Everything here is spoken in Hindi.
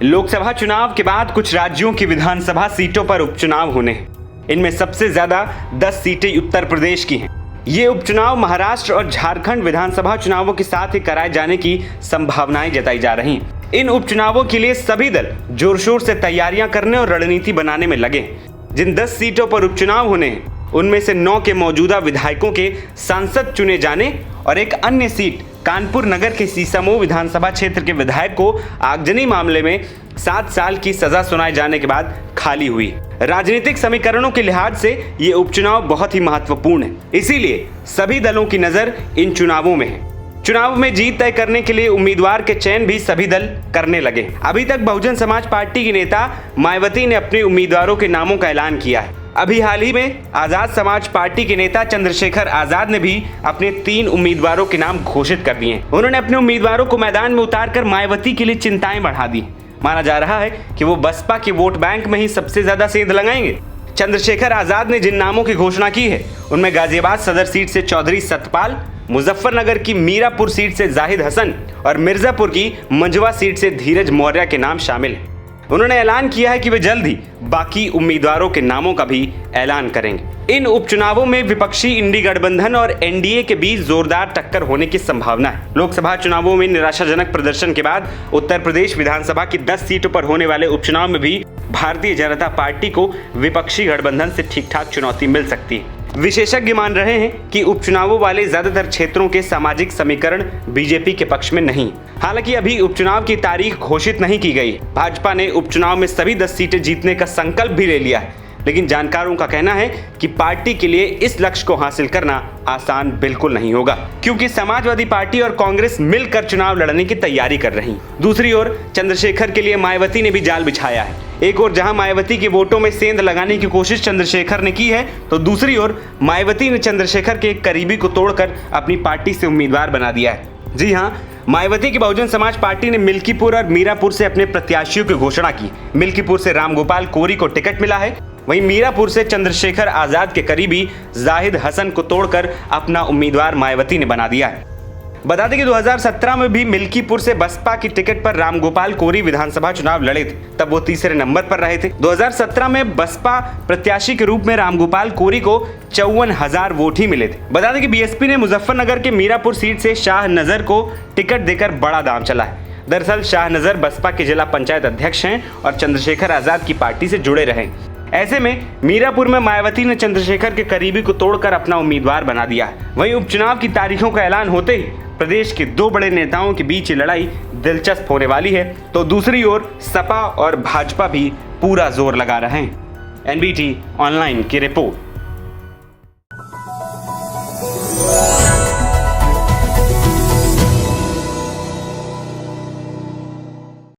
लोकसभा चुनाव के बाद कुछ राज्यों की विधानसभा सीटों पर उपचुनाव होने हैं। इनमें सबसे ज्यादा 10 सीटें उत्तर प्रदेश की हैं। ये उपचुनाव महाराष्ट्र और झारखंड विधानसभा चुनावों के साथ ही कराए जाने की संभावनाएं जताई जा रही हैं। इन उपचुनावों के लिए सभी दल जोर शोर से तैयारियां करने और रणनीति बनाने में लगे। जिन 10 सीटों पर उपचुनाव होने हैं उनमें से 9 के मौजूदा विधायकों के सांसद चुने जाने और एक अन्य सीट कानपुर नगर के सीसामऊ विधानसभा क्षेत्र के विधायक को आगजनी मामले में 7 साल की सजा सुनाए जाने के बाद खाली हुई। राजनीतिक समीकरणों के लिहाज से ये उपचुनाव बहुत ही महत्वपूर्ण है, इसीलिए सभी दलों की नजर इन चुनावों में है। चुनाव में जीत तय करने के लिए उम्मीदवार के चयन भी सभी दल करने लगे। अभी तक बहुजन समाज पार्टी की नेता मायावती ने अपने उम्मीदवारों के नामों का ऐलान किया है। अभी हाल ही में आजाद समाज पार्टी के नेता चंद्रशेखर आजाद ने भी अपने 3 उम्मीदवारों के नाम घोषित कर दिए। उन्होंने अपने उम्मीदवारों को मैदान में उतारकर मायावती के लिए चिंताएं बढ़ा दी। माना जा रहा है कि वो बसपा के वोट बैंक में ही सबसे ज्यादा सेंध लगाएंगे। चंद्रशेखर आजाद ने जिन नामों की घोषणा की है उनमें गाजियाबाद सदर सीट से चौधरी सतपाल, मुजफ्फरनगर की मीरापुर सीट से जाहिद हसन और मिर्जापुर की मंझवा सीट से धीरज मौर्य के नाम शामिल हैं। उन्होंने ऐलान किया है कि वे जल्द ही बाकी उम्मीदवारों के नामों का भी ऐलान करेंगे। इन उपचुनावों में विपक्षी इंडी गठबंधन और एनडीए के बीच जोरदार टक्कर होने की संभावना है। लोकसभा चुनावों में निराशाजनक प्रदर्शन के बाद उत्तर प्रदेश विधानसभा की 10 सीटों पर होने वाले उपचुनाव में भी भारतीय जनता पार्टी को विपक्षी गठबंधन से ठीक ठाक चुनौती मिल सकती है। विशेषज्ञ मान रहे हैं कि उपचुनावों वाले ज्यादातर क्षेत्रों के सामाजिक समीकरण बीजेपी के पक्ष में नहीं। हालांकि अभी उपचुनाव की तारीख घोषित नहीं की गई। भाजपा ने उपचुनाव में सभी 10 सीटें जीतने का संकल्प भी ले लिया है, लेकिन जानकारों का कहना है कि पार्टी के लिए इस लक्ष्य को हासिल करना आसान बिल्कुल नहीं होगा, क्योंकि समाजवादी पार्टी और कांग्रेस मिलकर चुनाव लड़ने की तैयारी कर रही। दूसरी ओर चंद्रशेखर के लिए मायावती ने भी जाल बिछाया है। एक ओर जहां मायावती के वोटों में सेंध लगाने की कोशिश चंद्रशेखर ने की है, तो दूसरी ओर मायावती ने चंद्रशेखर के एक करीबी को तोड़कर अपनी पार्टी से उम्मीदवार बना दिया है। जी हां, मायावती की बहुजन समाज पार्टी ने मिल्कीपुर और मीरापुर से अपने प्रत्याशियों की घोषणा की। मिल्कीपुर से रामगोपाल कोरी को टिकट मिला है, वहीं मीरापुर से चंद्रशेखर आजाद के करीबी जाहिद हसन को तोड़कर अपना उम्मीदवार मायावती ने बना दिया है। बता दें कि 2017 में भी मिल्कीपुर से बसपा की टिकट पर रामगोपाल कोरी विधानसभा चुनाव लड़े थे, तब वो तीसरे नंबर पर रहे थे। 2017 में बसपा प्रत्याशी के रूप में रामगोपाल कोरी को 54,000 वोट ही मिले थे। बता दें कि बीएसपी ने मुजफ्फरनगर के मीरापुर सीट से शाह नजर को टिकट देकर बड़ा दाम चला है। दरअसल शाह नजर बसपा के जिला पंचायत अध्यक्ष हैं और चंद्रशेखर आजाद की पार्टी से जुड़े रहे। ऐसे में मीरापुर में मायावती ने चंद्रशेखर के करीबी को तोड़कर अपना उम्मीदवार बना दिया है। वहीं उपचुनाव की तारीखों का ऐलान होते ही प्रदेश के 2 बड़े नेताओं के बीच ये लड़ाई दिलचस्प होने वाली है, तो दूसरी ओर सपा और भाजपा भी पूरा जोर लगा रहे हैं। एनबीटी ऑनलाइन की रिपोर्ट।